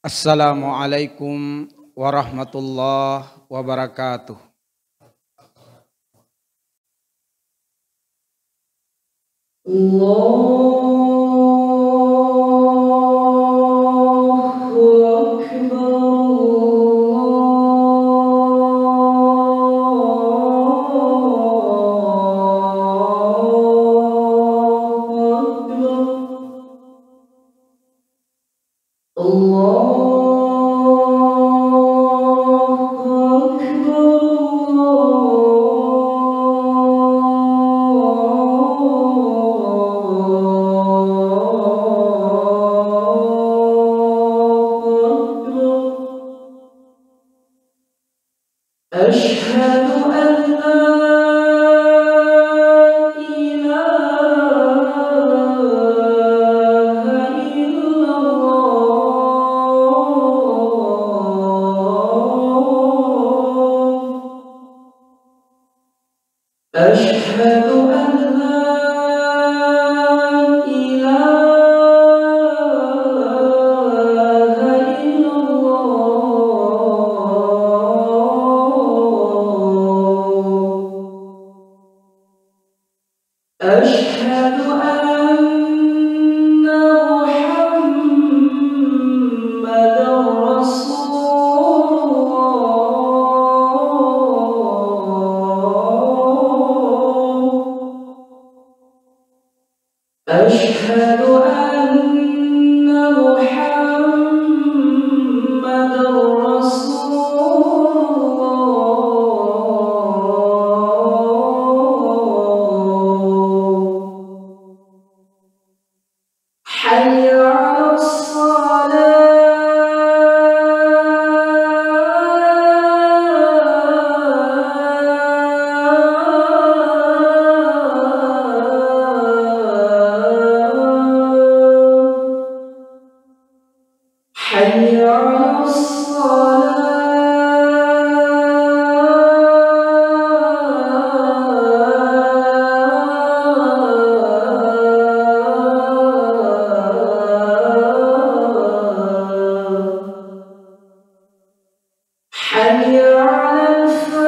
Assalamualaikum warahmatullahi wabarakatuh. Allahu Akbar. أشهد أن لا إله إلا الله. أشهد أن لا إله إلا الله. أشهد أن محمدا رسول الله. أشهد أن محمدا رسول الله. حي على الصلاة. حي على الصلاة. حي على الفلاح. حي على الفلاح.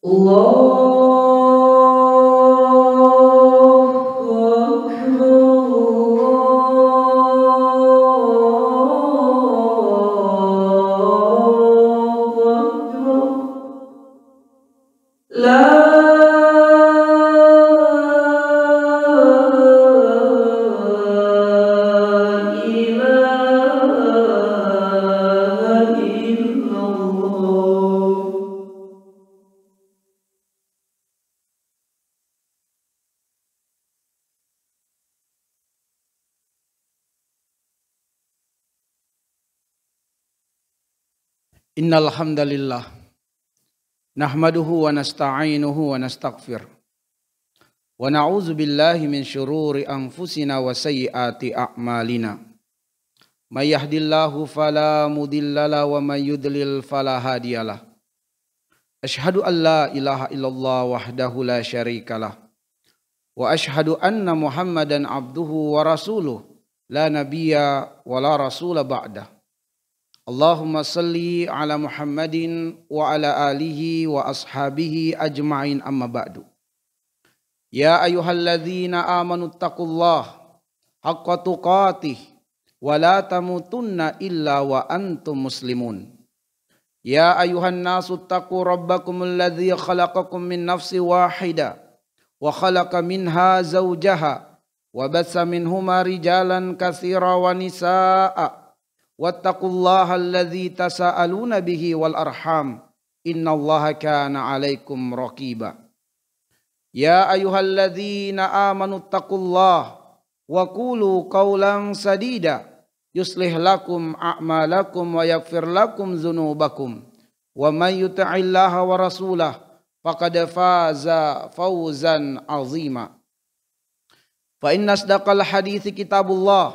الله أكبر. الله أكبر. لا إله إلا الله. Innal hamdalillah nahmaduhu wa nasta'inuhu wa nastaghfir wa na'udzu billahi min syururi anfusina wa sayyiati a'malina. May yahdihillahu fala mudhillalah wa may yudlil fala hadiyalah. Asyhadu an la ilaha illallah wahdahu la syarikalah wa asyhadu anna Muhammadan abduhu wa rasuluh la nabiyya wa la rasula ba'dah. Allahumma salli ala Muhammadin wa ala alihi wa ashabihi ajma'in amma ba'du. Ya ayyuhalladzina amanu taqullah haqqa tuqatih wa la tamutunna illa wa antum muslimun. Ya ayyuhan nasu taqu rabbakumul ladzi khalaqakum min nafsin wahida wa khalaqa minha zawjaha wa bassa minhuma rijalan katsira wa nisaa'a. Wattaqullaha alladzi tasaaluna bihi wal arham innallaha kana 'alaikum raqiba. Ya ayyuhalladzina amanu taqullaha wa qulu qawlan sadida yuslih lakum a'malakum wa yaghfir lakum dzunubakum. Wa may yuti'illaha wa rasulahu faqad faza fawzan 'azima. Fa inna asdaqal hadithi kitabullah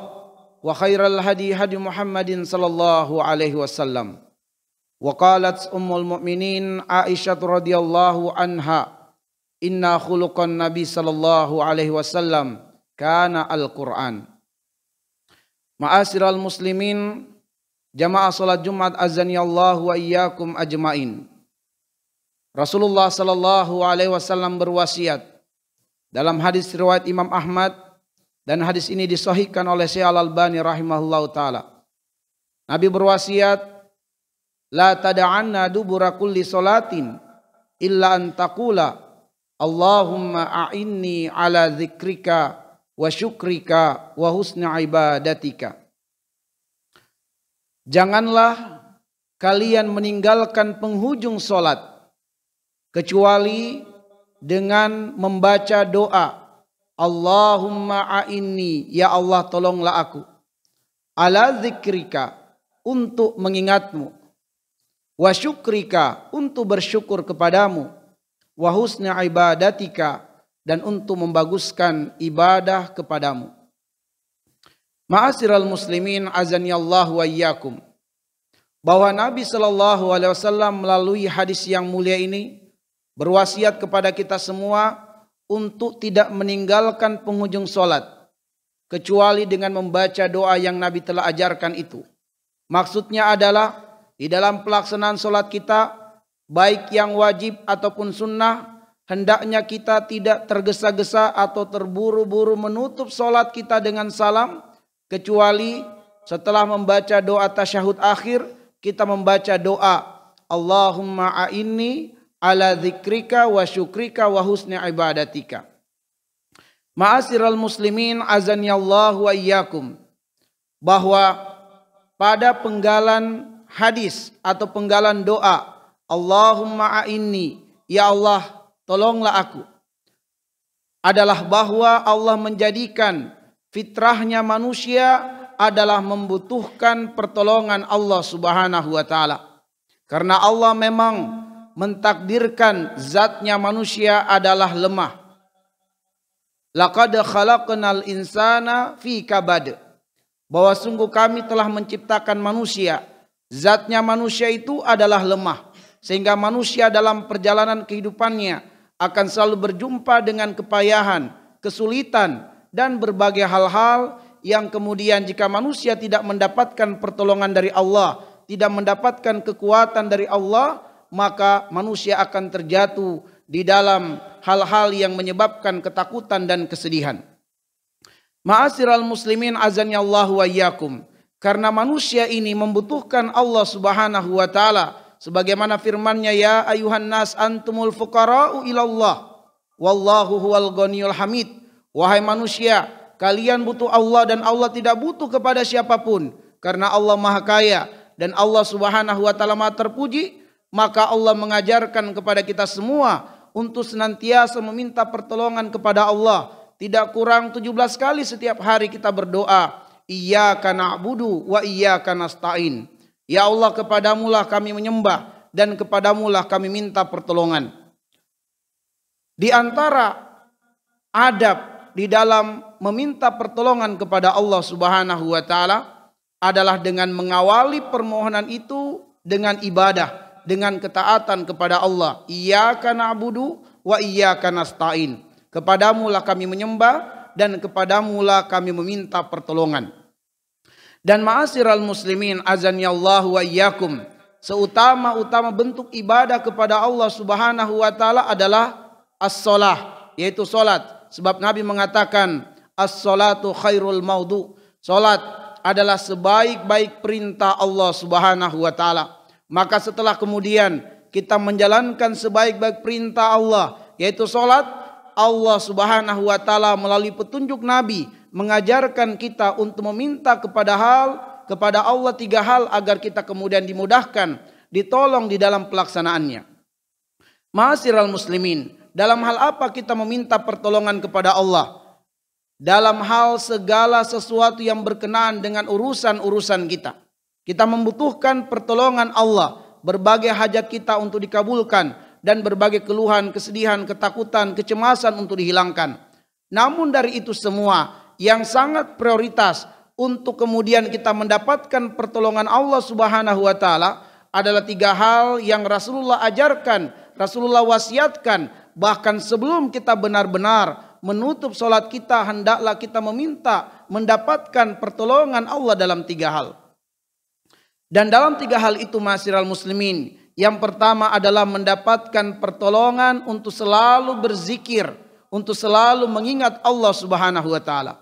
wa khairal hadi hadi Muhammadin sallallahu alaihi wasallam. Wa qalat ummul mu'minin Aisyah radhiyallahu anha, inna khuluqan nabi sallallahu alaihi wasallam kana al-Qur'an. Ma'asyiral muslimin, jamaah salat Jumat azanillahu wa iyyakum ajmain. Rasulullah sallallahu alaihi wasallam berwasiat dalam hadis riwayat Imam Ahmad, dan hadis ini disahihkan oleh Syekh Al-Albani rahimahullahu taala. Nabi berwasiat, la tada'anna dubura kulli salatin illa an taqula Allahumma a'inni ala dzikrika wa syukrika wa husni ibadatika. Janganlah kalian meninggalkan penghujung solat kecuali dengan membaca doa, Allahumma a'inni, ya Allah tolonglah aku, ala dzikrika, untuk mengingatmu, wa syukrika, untuk bersyukur kepadamu, wa husni ibadatika, dan untuk membaguskan ibadah kepadamu. Ma'asyiral muslimin azanillahu wa iyyakum, bahwa Nabi sallallahu alaihi wasallam melalui hadis yang mulia ini berwasiat kepada kita semua untuk tidak meninggalkan penghujung solat kecuali dengan membaca doa yang Nabi telah ajarkan itu. Maksudnya adalah di dalam pelaksanaan solat kita, baik yang wajib ataupun sunnah, hendaknya kita tidak tergesa-gesa atau terburu-buru menutup solat kita dengan salam, kecuali setelah membaca doa tasyahud akhir, kita membaca doa Allahumma a'inni ala dzikrika wa syukrika wa husni ibadatika. Ma'asyiral muslimin azanillahu wa iyyakum, bahwa pada penggalan hadis atau penggalan doa Allahumma a'inni, ya Allah tolonglah aku, adalah bahwa Allah menjadikan fitrahnya manusia adalah membutuhkan pertolongan Allah subhanahu wa ta'ala. Karena Allah memang mentakdirkan zatnya manusia adalah lemah. Laqad khalaqnal insana fi kabad, bahwa sungguh kami telah menciptakan manusia, zatnya manusia itu adalah lemah, sehingga manusia dalam perjalanan kehidupannya akan selalu berjumpa dengan kepayahan, kesulitan, dan berbagai hal-hal yang kemudian jika manusia tidak mendapatkan pertolongan dari Allah, tidak mendapatkan kekuatan dari Allah, maka manusia akan terjatuh di dalam hal-hal yang menyebabkan ketakutan dan kesedihan. Ma'asyiral muslimin azanillahu wa iyyakum, karena manusia ini membutuhkan Allah subhanahu wa ta'ala, sebagaimana firman-Nya, ya ayuhan nas antumul fuqara'u ilallah wallahu huwal ghaniyul hamid. Wahai manusia, kalian butuh Allah dan Allah tidak butuh kepada siapapun, karena Allah Maha Kaya dan Allah Subhanahu wa taala Maha terpuji. Maka Allah mengajarkan kepada kita semua untuk senantiasa meminta pertolongan kepada Allah. Tidak kurang 17 kali setiap hari kita berdoa, iyyaka na'budu wa iyyaka nasta'in. Ya Allah, kepadamulah kami menyembah dan kepadamulah kami minta pertolongan. Di antara adab di dalam meminta pertolongan kepada Allah Subhanahu wa taala adalah dengan mengawali permohonan itu dengan ibadah, dengan ketaatan kepada Allah. Iyyaka na'budu wa iyyaka nasta'in. Kepadamulah kami menyembah dan kepadamulah kami meminta pertolongan. Dan ma'asyiral muslimin azanillahu wa iyyakum, seutama-utama bentuk ibadah kepada Allah Subhanahu wa taala adalah as-shalah, yaitu salat. Sebab Nabi mengatakan as-salatu khairul maudu, salat adalah sebaik-baik perintah Allah Subhanahu wa taala. Maka setelah kemudian kita menjalankan sebaik-baik perintah Allah, yaitu salat, Allah Subhanahu wa taala melalui petunjuk Nabi mengajarkan kita untuk meminta kepada Allah 3 hal agar kita kemudian dimudahkan, ditolong di dalam pelaksanaannya. Ma'asyiral muslimin, dalam hal apa kita meminta pertolongan kepada Allah? dalam hal segala sesuatu yang berkenaan dengan urusan-urusan kita. Kita membutuhkan pertolongan Allah, berbagai hajat kita untuk dikabulkan, dan berbagai keluhan, kesedihan, ketakutan, kecemasan untuk dihilangkan. Namun dari itu semua, yang sangat prioritas untuk kemudian kita mendapatkan pertolongan Allah Subhanahu wa Ta'ala adalah 3 hal yang Rasulullah ajarkan, Rasulullah wasiatkan. Bahkan sebelum kita benar-benar menutup sholat kita, hendaklah kita meminta mendapatkan pertolongan Allah dalam 3 hal. Dan dalam 3 hal itu, ma'asyiral muslimin, yang pertama adalah mendapatkan pertolongan untuk selalu berzikir, untuk selalu mengingat Allah Subhanahu wa Ta'ala.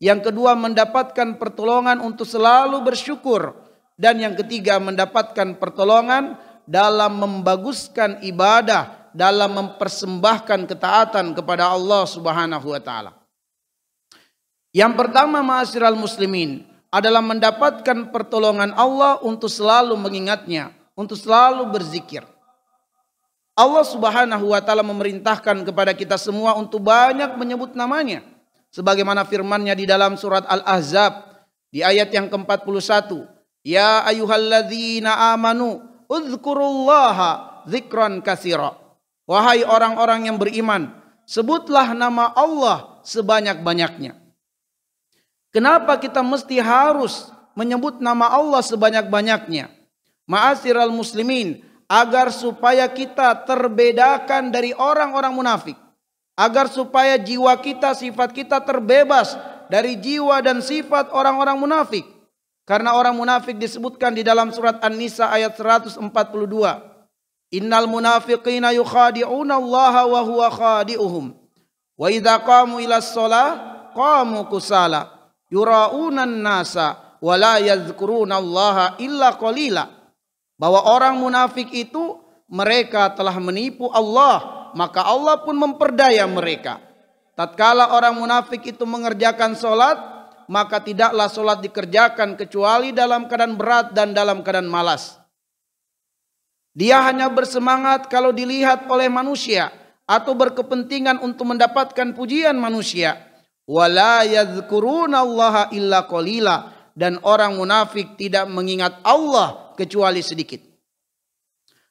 Yang kedua, mendapatkan pertolongan untuk selalu bersyukur. Dan yang ketiga, mendapatkan pertolongan dalam membaguskan ibadah, dalam mempersembahkan ketaatan kepada Allah Subhanahu wa Ta'ala. Yang pertama, ma'asyiral muslimin, adalah mendapatkan pertolongan Allah untuk selalu mengingatnya, untuk selalu berzikir. Allah Subhanahu wa Ta'ala memerintahkan kepada kita semua untuk banyak menyebut namanya, sebagaimana firman-Nya di dalam surat Al-Ahzab di ayat yang ke-41, ya ayyuhalladzina amanu udzkurullaha dzikran katsira. Wahai orang-orang yang beriman, sebutlah nama Allah sebanyak-banyaknya. Kenapa kita mesti harus menyebut nama Allah sebanyak-banyaknya? Ma'asyiral muslimin, agar supaya kita terbedakan dari orang-orang munafik. Agar supaya jiwa kita, sifat kita terbebas dari jiwa dan sifat orang-orang munafik. Karena orang munafik disebutkan di dalam surat An-Nisa ayat 142. Innal munafiqina yukhadi'una Allaha wa huwa khadi'uhum. Wa idza qamu ilas shalah qamu kusala. Yura'unan nasa wa la yadhkuruna Allaha illa qalila. Bahwa orang munafik itu mereka telah menipu Allah, maka Allah pun memperdaya mereka. Tatkala orang munafik itu mengerjakan solat, maka tidaklah solat dikerjakan kecuali dalam keadaan berat dan dalam keadaan malas. Dia hanya bersemangat kalau dilihat oleh manusia atau berkepentingan untuk mendapatkan pujian manusia. Wala yadhkurunallaha illa qalila, dan orang munafik tidak mengingat Allah kecuali sedikit.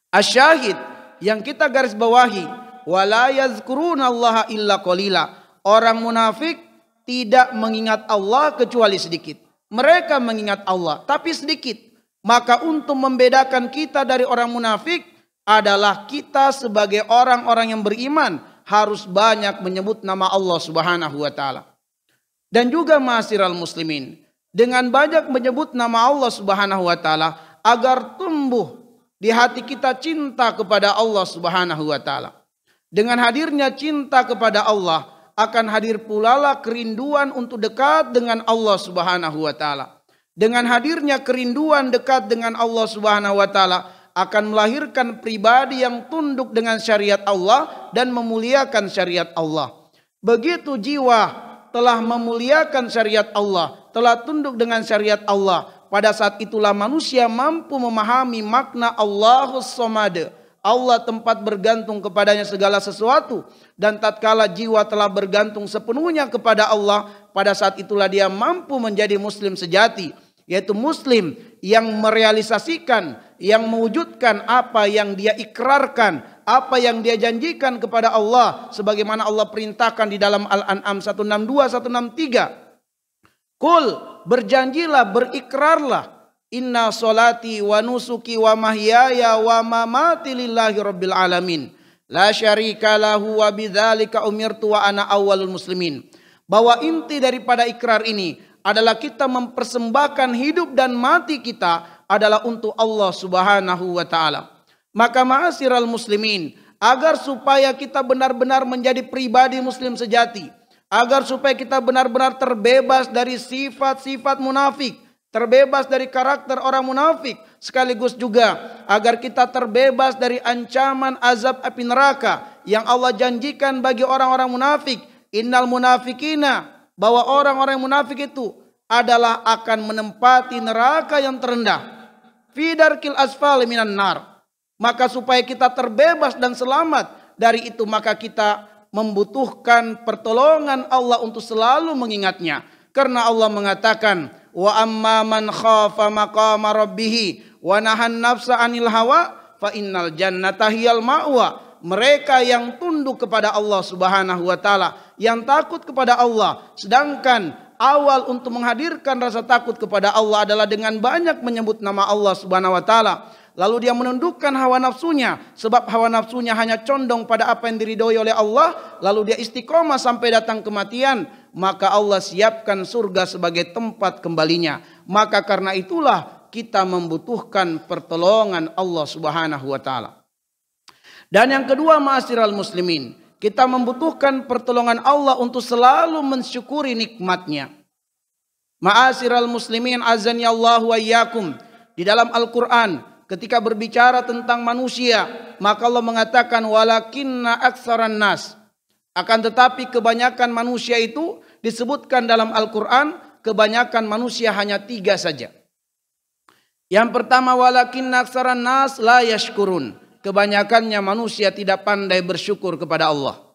Asyahid yang kita garis bawahi, wala yadhkurunallaha illa qalila. Orang munafik tidak mengingat Allah kecuali sedikit. Mereka mengingat Allah tapi sedikit. Maka untuk membedakan kita dari orang munafik adalah kita sebagai orang-orang yang beriman harus banyak menyebut nama Allah Subhanahu wa Ta'ala. Dan juga ma'asyiral muslimin, dengan banyak menyebut nama Allah Subhanahu wa Ta'ala agar tumbuh di hati kita cinta kepada Allah Subhanahu wa Ta'ala. Dengan hadirnya cinta kepada Allah akan hadir pula lah kerinduan untuk dekat dengan Allah Subhanahu wa Ta'ala. Dengan hadirnya kerinduan dekat dengan Allah Subhanahu wa Ta'ala akan melahirkan pribadi yang tunduk dengan syariat Allah dan memuliakan syariat Allah. Begitu jiwa telah memuliakan syariat Allah, telah tunduk dengan syariat Allah, pada saat itulah manusia mampu memahami makna Allahus Samad. Allah tempat bergantung kepadanya segala sesuatu. Dan tatkala jiwa telah bergantung sepenuhnya kepada Allah, pada saat itulah dia mampu menjadi muslim sejati. Yaitu muslim yang merealisasikan, yang mewujudkan apa yang dia ikrarkan, apa yang dia janjikan kepada Allah. Sebagaimana Allah perintahkan di dalam Al-An'am 162, 163. Kul, berjanjilah, berikrarlah. Inna solati wa nusuki wa mahyaya wa mamati lillahi rabbil alamin. La syarika lahu wa bidzalika umirtu wa ana awwalul muslimin. Bahwa inti daripada ikrar ini adalah kita mempersembahkan hidup dan mati kita adalah untuk Allah Subhanahu wa Ta'ala. Maka ma'asyiral muslimin, agar supaya kita benar-benar menjadi pribadi muslim sejati, agar supaya kita benar-benar terbebas dari sifat-sifat munafik, terbebas dari karakter orang munafik, sekaligus juga agar kita terbebas dari ancaman azab api neraka yang Allah janjikan bagi orang-orang munafik. Innal munafikina, bahwa orang-orang munafik itu adalah akan menempati neraka yang terendah. Fi darkil asfali minan nar. Maka supaya kita terbebas dan selamat dari itu, maka kita membutuhkan pertolongan Allah untuk selalu mengingatnya. Karena Allah mengatakan, wa amma man khafa maqama rabbih wa nahan nafsa 'anil hawa fa innal jannata hiyal ma'wa. Mereka yang tunduk kepada Allah Subhanahu wa taala, yang takut kepada Allah, sedangkan awal untuk menghadirkan rasa takut kepada Allah adalah dengan banyak menyebut nama Allah Subhanahu wa taala. Lalu dia menundukkan hawa nafsunya, sebab hawa nafsunya hanya condong pada apa yang diridhoi oleh Allah. Lalu dia istiqomah sampai datang kematian, maka Allah siapkan surga sebagai tempat kembalinya. Maka karena itulah kita membutuhkan pertolongan Allah Subhanahu wa taala. Dan yang kedua, ma'asyiral muslimin, kita membutuhkan pertolongan Allah untuk selalu mensyukuri nikmatnya. Ma'asyiral muslimin azani Allah wa iyyakum. Di dalam Al-Quran ketika berbicara tentang manusia, maka Allah mengatakan walakinna aktsaran nas. Akan tetapi kebanyakan manusia itu disebutkan dalam Al-Quran, kebanyakan manusia hanya 3 saja. Yang pertama, walakinna aktsaran nas la yashkurun. Kebanyakannya manusia tidak pandai bersyukur kepada Allah.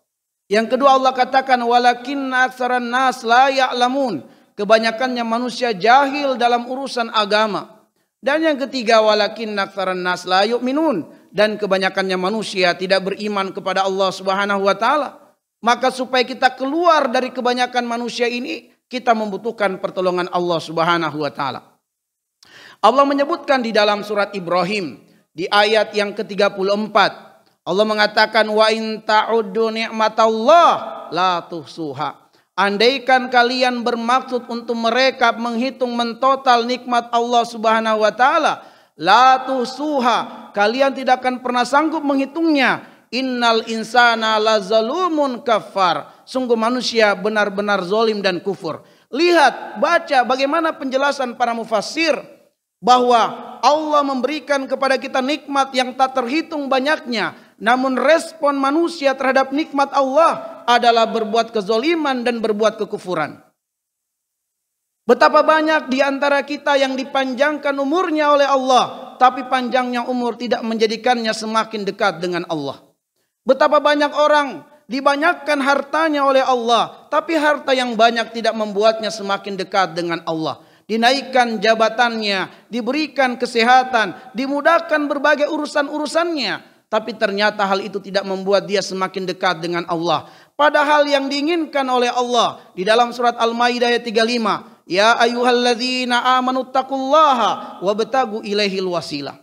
Yang kedua, Allah katakan walakinna aktsaran nas la ya'lamun. Kebanyakannya manusia jahil dalam urusan agama. Dan yang ketiga, walakinna aktsaran nas la yu'minun. Dan kebanyakannya manusia tidak beriman kepada Allah Subhanahu wa taala. Maka supaya kita keluar dari kebanyakan manusia ini, kita membutuhkan pertolongan Allah Subhanahu wa taala. Allah menyebutkan di dalam surat Ibrahim di ayat yang ke-34, Allah mengatakan wa in ta'uddu ni'matallah la tuhsuha. Andaikan kalian bermaksud untuk mereka menghitung mentotal nikmat Allah Subhanahu wa taala, la tuhsuha, kalian tidak akan pernah sanggup menghitungnya. Innal insana lazalumun kafar. Sungguh manusia benar-benar zalim dan kufur. Lihat, baca bagaimana penjelasan para mufassir bahwa Allah memberikan kepada kita nikmat yang tak terhitung banyaknya. Namun respon manusia terhadap nikmat Allah adalah berbuat kezoliman dan berbuat kekufuran. Betapa banyak di antara kita yang dipanjangkan umurnya oleh Allah, tapi panjangnya umur tidak menjadikannya semakin dekat dengan Allah. Betapa banyak orang dibanyakkan hartanya oleh Allah, tapi harta yang banyak tidak membuatnya semakin dekat dengan Allah. Dinaikkan jabatannya, diberikan kesehatan, dimudahkan berbagai urusan-urusannya, tapi ternyata hal itu tidak membuat dia semakin dekat dengan Allah. Padahal yang diinginkan oleh Allah di dalam surat Al-Maidah ayat 35, ya ayyuhalladzina amanu taqullaha wabtagu ilaihil wasilah.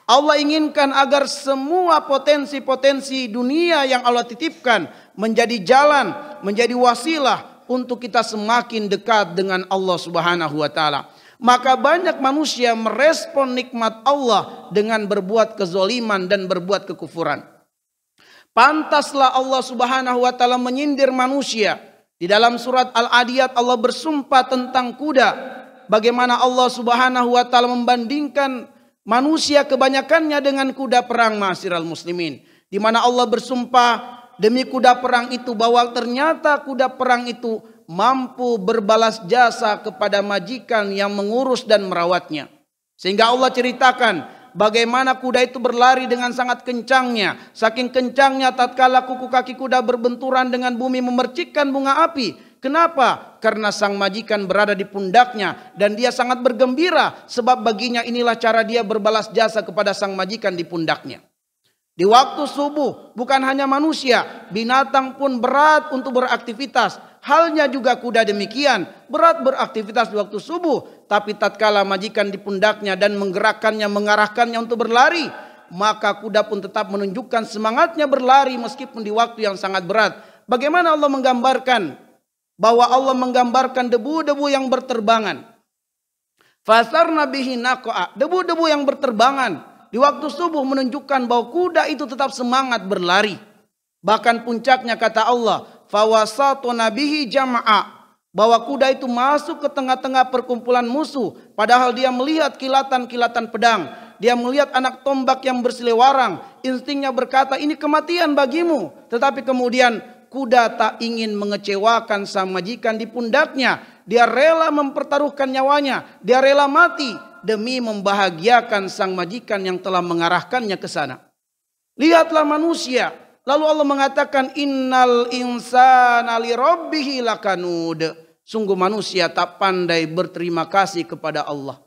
Allah inginkan agar semua potensi-potensi dunia yang Allah titipkan menjadi jalan, menjadi wasilah untuk kita semakin dekat dengan Allah Subhanahu wa taala. Maka banyak manusia merespon nikmat Allah dengan berbuat kezoliman dan berbuat kekufuran. Pantaslah Allah Subhanahu wa taala menyindir manusia. Di dalam surat Al-Adiyat Allah bersumpah tentang kuda. Bagaimana Allah Subhanahu wa taala membandingkan manusia kebanyakannya dengan kuda perang, ma'asyiral muslimin. Di mana Allah bersumpah demi kuda perang itu bahwa ternyata kuda perang itu mampu berbalas jasa kepada majikan yang mengurus dan merawatnya. Sehingga Allah ceritakan bagaimana kuda itu berlari dengan sangat kencangnya. Saking kencangnya tatkala kuku kaki kuda berbenturan dengan bumi memercikkan bunga api. Kenapa? Karena sang majikan berada di pundaknya dan dia sangat bergembira sebab baginya inilah cara dia berbalas jasa kepada sang majikan di pundaknya. Di waktu subuh bukan hanya manusia, binatang pun berat untuk beraktivitas. Halnya juga kuda demikian, berat beraktivitas di waktu subuh. Tapi tatkala majikan di pundaknya dan menggerakkannya, mengarahkannya untuk berlari, maka kuda pun tetap menunjukkan semangatnya berlari meskipun di waktu yang sangat berat. Bagaimana Allah menggambarkan? Bahwa Allah menggambarkan debu-debu yang berterbangan. Fasarna bihi naqa'a, debu-debu yang berterbangan. Di waktu subuh menunjukkan bahwa kuda itu tetap semangat berlari. Bahkan puncaknya kata Allah, fawasatuna bihi jama'a, bahwa kuda itu masuk ke tengah-tengah perkumpulan musuh. Padahal dia melihat kilatan-kilatan pedang. Dia melihat anak tombak yang berseliweran. Instingnya berkata ini kematian bagimu. Tetapi kemudian kuda tak ingin mengecewakan sang majikan di pundaknya. Dia rela mempertaruhkan nyawanya. Dia rela mati demi membahagiakan sang majikan yang telah mengarahkannya ke sana. Lihatlah manusia, Lalu Allah mengatakan innal insana lirabbih lakanud. Sungguh manusia tak pandai berterima kasih kepada Allah.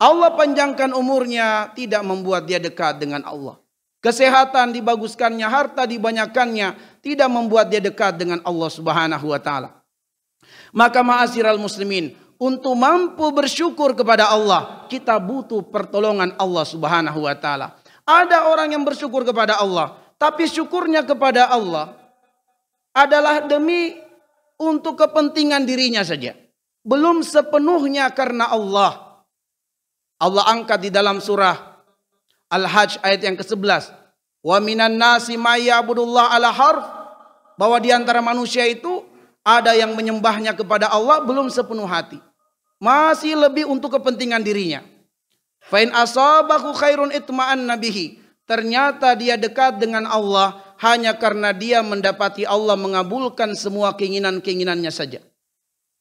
Allah panjangkan umurnya tidak membuat dia dekat dengan Allah. Kesehatan dibaguskannya, harta dibanyakannya tidak membuat dia dekat dengan Allah Subhanahu wa taala. Maka ma'asyiral muslimin, untuk mampu bersyukur kepada Allah, kita butuh pertolongan Allah Subhanahu wa taala. Ada orang yang bersyukur kepada Allah, tapi syukurnya kepada Allah adalah demi untuk kepentingan dirinya saja. Belum sepenuhnya karena Allah. Allah angkat di dalam surah Al-Hajj ayat yang ke-11. Wa minan nasi may ya'budullah ala harf. Bahwa di antara manusia itu ada yang menyembahnya kepada Allah belum sepenuh hati. Masih lebih untuk kepentingan dirinya. Fa in asabahu khairun itma'anna bihi. Ternyata dia dekat dengan Allah hanya karena dia mendapati Allah mengabulkan semua keinginan-keinginannya saja.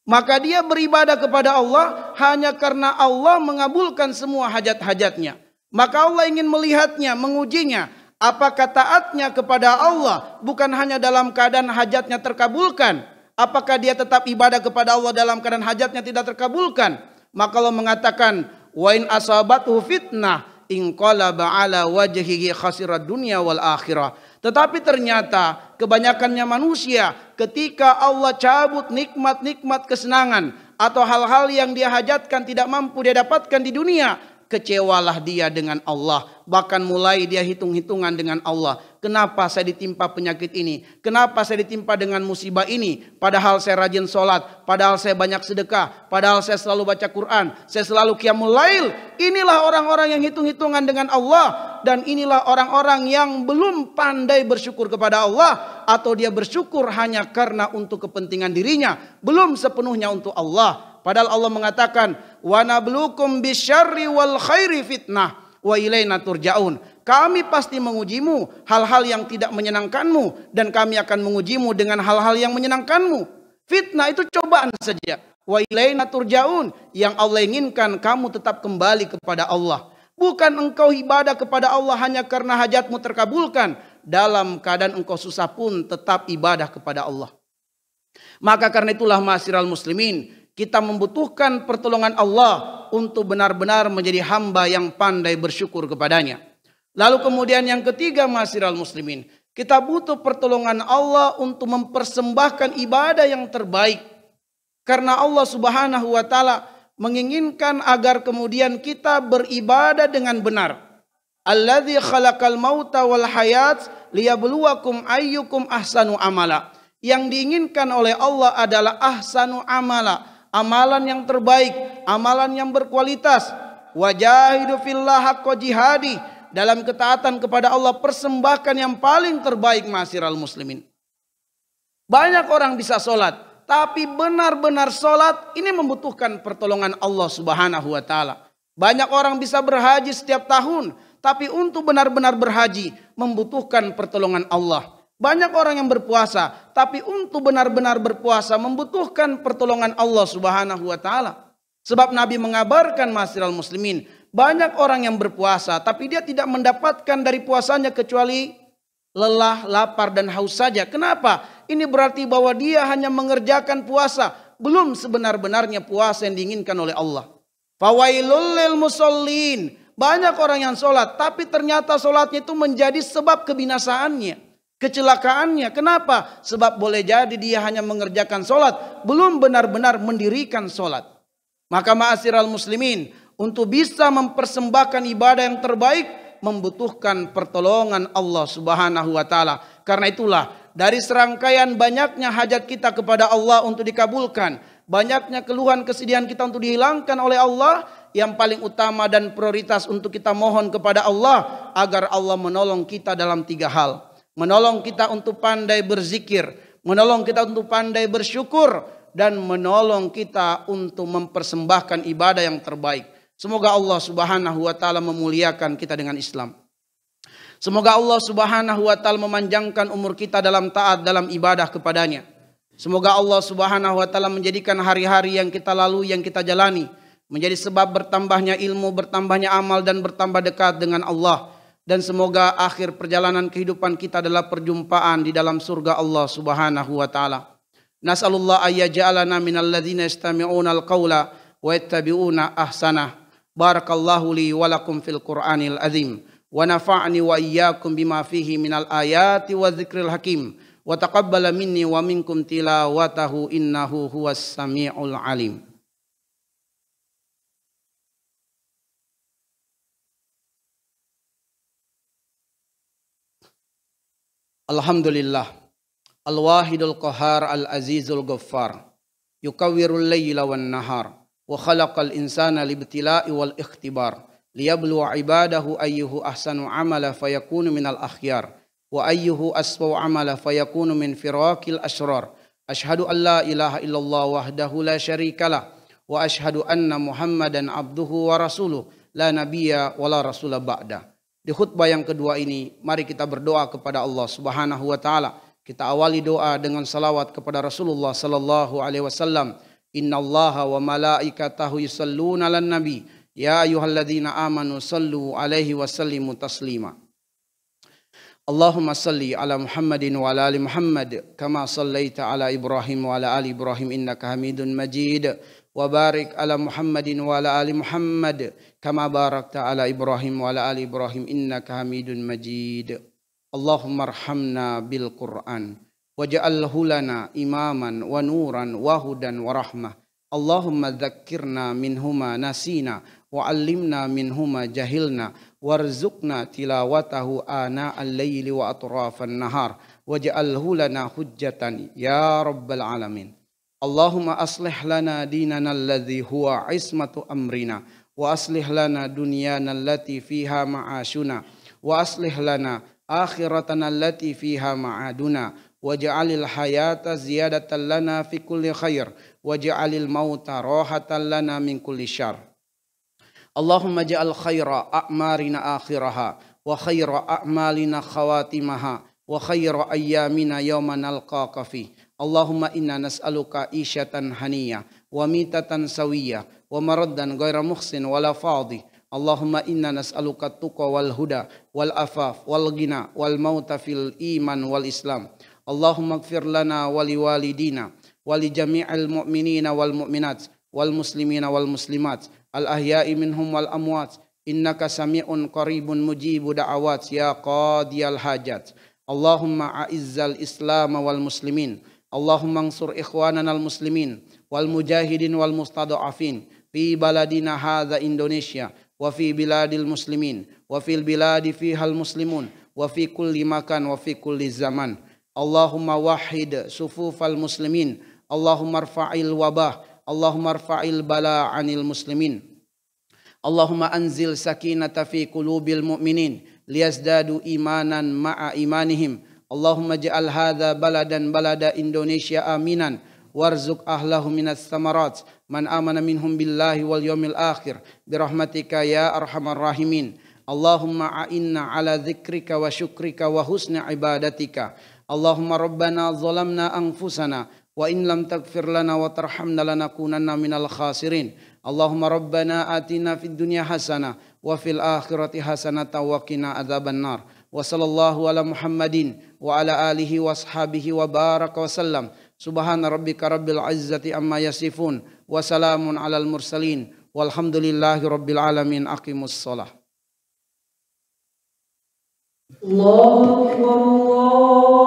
Maka dia beribadah kepada Allah hanya karena Allah mengabulkan semua hajat-hajatnya. Maka Allah ingin melihatnya, mengujinya. Apakah taatnya kepada Allah bukan hanya dalam keadaan hajatnya terkabulkan. Apakah dia tetap ibadah kepada Allah dalam keadaan hajatnya tidak terkabulkan. Maka Allah mengatakan, wa in asabathu fitnah inqalaba ala wajhihi khasirat dunya wal akhirah. Tetapi ternyata kebanyakannya manusia ketika Allah cabut nikmat-nikmat kesenangan atau hal-hal yang dia hajatkan tidak mampu dia dapatkan di dunia, kecewalah dia dengan Allah. Bahkan mulai dia hitung-hitungan dengan Allah. Kenapa saya ditimpa penyakit ini? Kenapa saya ditimpa dengan musibah ini? Padahal saya rajin sholat, padahal saya banyak sedekah, padahal saya selalu baca Quran, saya selalu qiyamul lail. Inilah orang-orang yang hitung-hitungan dengan Allah. Dan inilah orang-orang yang belum pandai bersyukur kepada Allah. Atau dia bersyukur hanya karena untuk kepentingan dirinya, belum sepenuhnya untuk Allah. Padahal Allah mengatakan, wa nabluukum bisyarri wal khairi fitnah wa ilaina turja'un. Kami pasti mengujimu hal-hal yang tidak menyenangkanmu dan kami akan mengujimu dengan hal-hal yang menyenangkanmu. Fitnah itu cobaan saja. Wa ilaina turja'un, yang Allah inginkan kamu tetap kembali kepada Allah. Bukan engkau ibadah kepada Allah hanya karena hajatmu terkabulkan. Dalam keadaan engkau susah pun tetap ibadah kepada Allah. Maka karena itulah ma'asyiral muslimin, kita membutuhkan pertolongan Allah untuk benar-benar menjadi hamba yang pandai bersyukur kepadanya. Lalu kemudian yang ketiga ma'asyiral muslimin, kita butuh pertolongan Allah untuk mempersembahkan ibadah yang terbaik. Karena Allah Subhanahu wa taala menginginkan agar kemudian kita beribadah dengan benar. Alladzi khalaqal mauta wal hayat liyabluwakum ayyukum ahsanu amala. Yang diinginkan oleh Allah adalah ahsanu amala. Amalan yang terbaik, amalan yang berkualitas. Wajahidu fillah haqqa jihadi. Dalam ketaatan kepada Allah, persembahkan yang paling terbaik ma'asyiral muslimin. Banyak orang bisa sholat, tapi benar-benar sholat ini membutuhkan pertolongan Allah Subhanahu wa taala. Banyak orang bisa berhaji setiap tahun, tapi untuk benar-benar berhaji membutuhkan pertolongan Allah. Banyak orang yang berpuasa, tapi untuk benar-benar berpuasa membutuhkan pertolongan Allah Subhanahu wa taala. Sebab Nabi mengabarkan ma'asyiral muslimin, banyak orang yang berpuasa tapi dia tidak mendapatkan dari puasanya kecuali lelah, lapar dan haus saja. Kenapa? Ini berarti bahwa dia hanya mengerjakan puasa, belum sebenar-benarnya puasa yang diinginkan oleh Allah. Fawailul lil musallin. Banyak orang yang sholat tapi ternyata sholatnya itu menjadi sebab kebinasaannya, kecelakaannya. Kenapa? Sebab boleh jadi dia hanya mengerjakan sholat, belum benar-benar mendirikan sholat. Maka ma'asyiral muslimin, untuk bisa mempersembahkan ibadah yang terbaik membutuhkan pertolongan Allah Subhanahu wa taala. Karena itulah dari serangkaian banyaknya hajat kita kepada Allah untuk dikabulkan, banyaknya keluhan kesedihan kita untuk dihilangkan oleh Allah, yang paling utama dan prioritas untuk kita mohon kepada Allah agar Allah menolong kita dalam 3 hal. Menolong kita untuk pandai berzikir, menolong kita untuk pandai bersyukur, dan menolong kita untuk mempersembahkan ibadah yang terbaik. Semoga Allah Subhanahu wa taala memuliakan kita dengan Islam. Semoga Allah Subhanahu wa taala memanjangkan umur kita dalam taat dalam ibadah kepadanya. Semoga Allah Subhanahu wa taala menjadikan hari-hari yang kita lalui, yang kita jalani menjadi sebab bertambahnya ilmu, bertambahnya amal dan bertambah dekat dengan Allah. Dan semoga akhir perjalanan kehidupan kita adalah perjumpaan di dalam surga Allah Subhanahu wa taala. Nas'alullah ayyaj'alana minal ladzina yastami'una al-qaula wa yattabi'una ahsanah. Barakallahu li wa lakum fil Qur'anil azim. Wa nafa'ni wa iyyakum bima fihi minal ayati wa dzikril hakim. Wa taqabbala minni wa minkum tilawatahu innahu huwas sami'ul alim. Alhamdulillah. Al-wahidul qahar al-azizul ghaffar. Yukawwirul layla wan nahar. Wa khalaqal insana libtila'i wal ikhtibar. Liyabluwa ibadahu ayyuhu ahsanu amala fayakunu minal akhyar. Wa ayyuhu aswa'u amala fayakunu min firakil ashrar. Ashhadu an la ilaha illallah wahdahu la syarikalah. Wa ashhadu anna Muhammadan abduhu wa rasuluh. La nabiyya wa la rasula ba'da. Di khutbah yang kedua ini, mari kita berdoa kepada Allah Subhanahu wa taala. Kita awali doa dengan salawat kepada Rasulullah sallallahu alaihi wasallam. Innallaha wa malaikatahu yusalluna 'alan nabi. Ya ayyuhalladzina amanu sallu alaihi wa sallimu taslima. Allahumma salli ala Muhammadin wa ala ali Muhammad kama sallaita ala Ibrahim wa ala ali Ibrahim innaka Hamidun Majid. Wa barik ala Muhammadin wa ala ali Muhammad kama barakta ala Ibrahim wa ala ali Ibrahim innaka Hamidun Majid. Allahumma arhamna bil Qur'an waj'alhu lana imaman wa nuran wa hudan wa rahmah. Allahumma dzakkirna minhuma nasina wa 'allimna minhuma jahilna warzuqna tilawatahu ana al-laili wa atrafan nahar waj'alhu lana hujjatan ya rabbal alamin. Allahumma aslih lana dinana alladhi huwa ismatu amrina wa aslih lana dunyana allati fiha ma'ashuna wa aslih lana akhiratana allati fiha ma'aduna waj'alil hayata ziyadatan lana fi kulli khair waj'alil mauta rahatan lana min kulli syarr. Allahumma ja'al khaira a'marina akhiraha wa khaira a'malina khawatimaha wa khaira ayyamina yawma nalqaka fi. Allahumma inna nas'aluka isyatan haniyah wa mitatan sawiyah wa maraddan ghaira muhsin wala fadhi. Allahumma inna nas'aluka tuqa wal huda wal afaf wal ghina wal mauta fil iman wal islam. Allahumma ighfir lana wa liwalidina wa li jami'il mu'minina wal mu'minat wal muslimina wal muslimat al ahya'i minhum wal amwat innaka sami'un qaribun mujibu da'awat ya qadiyal hajat. Allahumma a'izzal islam wal muslimin. Allahumma ansur ikhwanana al-muslimin wal mujahidin wal mustada'afin fi baladina hadza Indonesia wa fi biladil muslimin wa fil biladi fihal muslimun wa fi kulli makan wa fi kulli zaman. Allahumma wahhid sufufal muslimin. Allahumma arfa'il wabah. Allahumma arfa'il bala 'anil muslimin. Allahumma anzil sakinata fi qulubil mu'minin liyazdadu imanan ma'a imanihim. Allahumma ja'al hadha baladan balada Indonesia aminan warzuq ahlahu minas samarat man amana minhum billahi wal yawmil akhir birahmatika ya arhamar rahimin. Allahumma a'inna ala dzikrika wa syukrika wa husni ibadatika. Allahumma rabbana zalamna anfusana wa in lam taghfir lana wa tarhamna lanakunanna minal khasirin. Allahumma rabbana atina fid dunya hasanah wa fil akhirati hasanatan wa qina adzaban nar. Wa sallallahu ala Muhammadin wa ala alihi wa ashabihi wa baraka wa sallam. Subhana rabbika rabbil izzati amma yasifun wa salamun alal mursalin walhamdulillahi rabbil alamin. Aqimus shalah. Allahu Akbar.